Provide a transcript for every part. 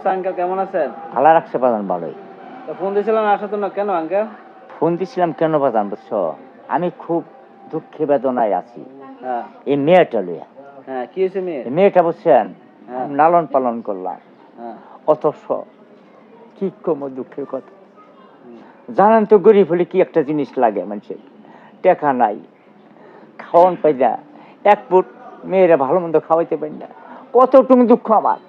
Uncle কেমন আছেন? আল্লাহ রাখছে বাজান ভালোই। তো ফোন দিয়েছিলেন আসার জন্য, কেন আঙ্কেল? ফোন দিছিলাম কেন বাজান বুঝছো? আমি খুব দুঃখে বেদনায় আছি হ্যাঁ এই মেয়েটা লইয়া। হ্যাঁ, কি হয়েছে মেয়ে? এই মেয়েটা বুঝছেন হ্যাঁ লালন পালন করলাম, হ্যাঁ অথচ কি কম দুঃখের কথা। জানেন তো গরিব হলে কি একটা জিনিস লাগে মানুষের, টাকা নাই, খাওয়ান পাই না, এক ফুট মেয়েরা ভালো মন্দ খাওয়াইতে পারি না, কতটুকু দুঃখ আমার।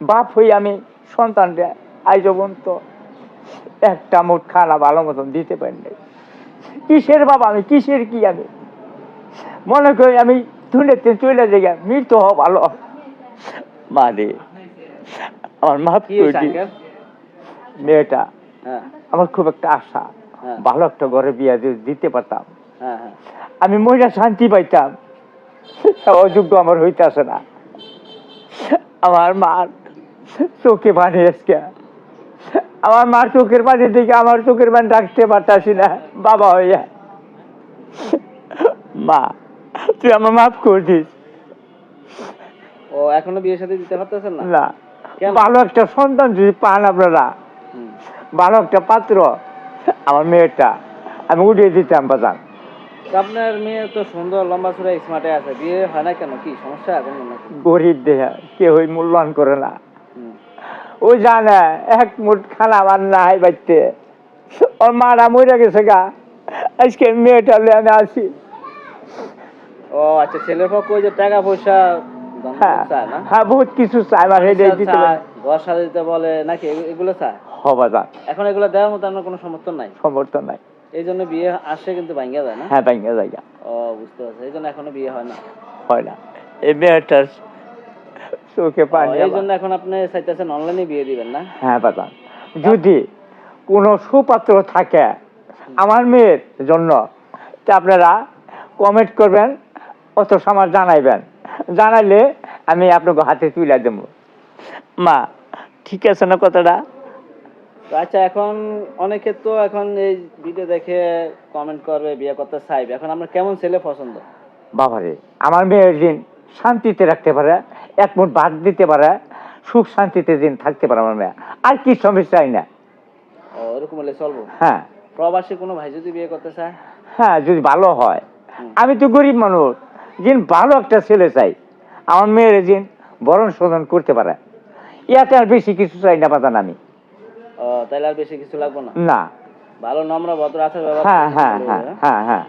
বাপ হই আমি সন্তানরা আজ পর্যন্ত একটা মুঠ খানা ভালো মতন দিতে পারি নাই। কিসের বাবা আমি, কিসের কি আমি, মনে করি আমি দুনিয়াতে চলে যাই, মৃত্যু হওয়া ভালো। মা রে আমার মাফ কি করে হয়েছে দি। আঙ্কেল? মেয়েটা হ্যাঁ আমার খুব একটা আশা, হ্যাঁ ভালো একটা ঘরে বিয়ে দিতে পারতাম, হ্যাঁ হ্যাঁ আমি মহিলা শান্তি পাইতাম, অযোগ্য আমার হইতে আসে না। আমার মার চোখে পানি আজকে, আমার মার চোখের পানি দেখে আমার চোখের পানি রাখতে পারতাছি না বাবা হইয়া। মা তুই আমার মাফ করে দিস। ও এখনো বিয়ে শাদী দিতে পারতেছেন না? না, কেন? ভালো একটা সন্তান যদি পান আপনারা, হুম। ভালো একটা পাত্র, আমার মেয়েটা আমি উঠিয়ে দিতাম বাজান। তো আপনার মেয়ে তো সুন্দর লম্বা চূড়া স্মার্টে আছে, বিয়ে হয় না কেন? কি সমস্যা এখন নাকি? গরিব দেহা কেউই মূল্যায়ন করে না। হুম। ওই জানে এক মুঠ খানা আমার নাই বাড়তে, ওর মারা মরে গেছে গা, আজকে মেয়েটা লইয়া আমি আসি। ও আচ্ছা, ছেলের পক্ষ ওই যে টাকা পয়সা হ্যাঁ চায় না? হ্যাঁ, বহুত কিছু চাই আমার হেডে দিতে পারে। ঘর সাজাতে বলে নাকি, এগুলো চায়? বাজান এখন এগুলো দেওয়ার মতো আপনার কোনো সমর্থন নাই? সমর্থন নাই। এই জন্য বিয়ে আসে কিন্তু ভাঙ্গা যায় না? হ্যাঁ ভাঙ্গা জায়গা ও বুঝতে পারছি, এই জন্য এখনো বিয়ে হয় না। হয় না। এই মেয়েটার চোখে পানি এই আমার। জন্য এখন আপনি চাইতেছেন অনলাইনে বিয়ে দিবেন না? হ্যাঁ বাজান, যদি কোনো সুপাত্র থাকে আমার মেয়ের জন্য তা আপনারা কমেন্ট করবেন, অত আমার জানাইবেন, জানাইলে আমি আপনাকে হাতে তুলে দেবো। মা ঠিক আছে না কথাটা? তো আচ্ছা, এখন অনেকে তো এখন এই ভিডিও দেখে কমেন্ট করবে, বিয়ে করতে চাইবে, এখন আমরা কেমন ছেলে পছন্দ? বাবারে আমার মেয়ের দিন শান্তিতে রাখতে পারে, এক মুঠ ভাত দিতে পারে, সুখ শান্তিতে দিন থাকতে পারে আমার মেয়ে, আর কি সমস্যা চাই না। ও এরকম হলে চলবো? হ্যাঁ প্রবাসী কোনো ভাই যদি বিয়ে করতে চায়? হ্যাঁ, যদি ভালো হয়। হুম। আমি তো গরিব মানুষ, যিনি ভালো একটা ছেলে চাই, আমার মেয়ের যিনি বরণ শোধন করতে পারে, ইয়াতে আর বেশি কিছু চাই না বাজান আমি। ও তাহলে আর বেশি কিছু লাগবে না? না। ভালো নম্র ভদ্র আচার ব্যবহার হ্যাঁ করতে হ্যাঁ হবে, হ্যাঁ হ্যাঁ? হ্যাঁ হ্যাঁ।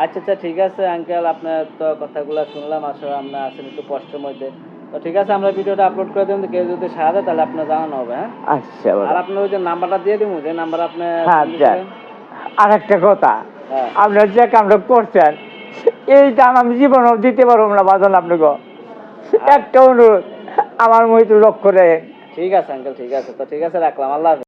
আচ্ছা আচ্ছা, ঠিক আছে আঙ্কেল, আপনার তো কথাগুলো শুনলাম, আসলে আমরা আছেন একটু কষ্টের মধ্যে। তো ঠিক আছে, আমরা ভিডিওটা আপলোড করে দেবেন, কেউ যদি সাহায্য দেয় তাহলে আপনার জানানো হবে, হ্যাঁ? আচ্ছা আর বাবা। আপনার ওই যে নাম্বারটা দিয়ে দিব, যে নাম্বার আপনি হ্যাঁ ফোন দেখ, দিয়েছিলেন। আর একটা কথা, হ্যাঁ আপনার যে কামটা করছেন এই দাম আমি জীবনও দিতে পারবো না বাজান আপনাকে। একটা অনুরোধ আমার মহিত লক্ষ্য রে। ঠিক আছে আঙ্কেল, ঠিক আছে, তো ঠিক আছে, রাখলাম, আল্লাহ হাফেজ।